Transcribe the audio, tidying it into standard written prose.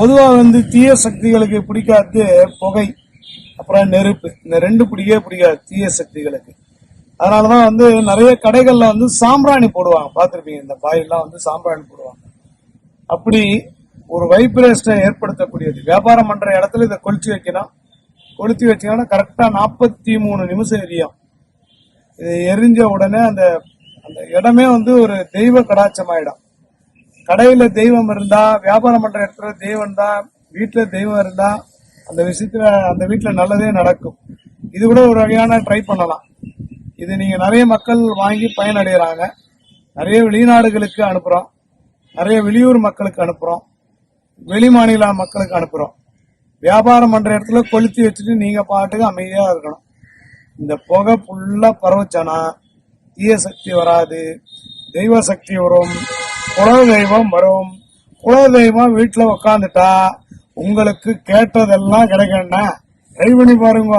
பொதுவா தீய சக்திகளுக்கு பிடிக்காது புகை, அப்புறம் நெருப்பு. இந்த ரெண்டு பிடிக்காது தீய சக்திகளுக்கு. அதனாலதான் நிறைய கடைகள்ல சாம்பிராணி போடுவாங்க, பாத்திருப்பீங்க. இந்த பாயெல்லாம் சாம்பிராணி போடுவாங்க. அப்படி ஒரு வைப்ரேஷனை ஏற்படுத்தக்கூடியது. வியாபாரம் பண்ற இடத்துல இதை கொளுத்தி வைக்கணும். கொளுத்தி வச்சீங்கன்னா கரெக்டா 43 நிமிஷம் எரியும். இது எரிஞ்ச உடனே அந்த அந்த இடமே ஒரு தெய்வ கடாட்சம் ஆயிடும். கடையில தெய்வம் இருந்தா, வியாபாரம் பண்ற இடத்துல தெய்வம் இருந்தா, வீட்டுல தெய்வம் இருந்தா அந்த விஷயத்துல அந்த வீட்டுல நல்லதே நடக்கும். இது கூட ஒரு வகையான ட்ரை பண்ணலாம். இது நீங்க நிறைய மக்கள் வாங்கி பயனடைகிறாங்க. நிறைய வெளிநாடுகளுக்கு அனுப்புறோம், நிறைய வெளியூர் மக்களுக்கு அனுப்புறோம், வெளி மாநில மக்களுக்கு அனுப்புறோம். வியாபாரம் பண்ற இடத்துல கொளுத்தி வச்சுட்டு நீங்க பாட்டுக்கு அமைதியா இருக்கணும். இந்த புகை ஃபுல்லா பரவச்சானா தீய சக்தி வராது, தெய்வ சக்தி வரும், குல தெய்வம் வரும். குல தெய்வம் வீட்டுல உக்காந்துட்டா உங்களுக்கு கேட்டதெல்லாம் கிடைக்கணும். ட்ரை பண்ணி பாருங்க.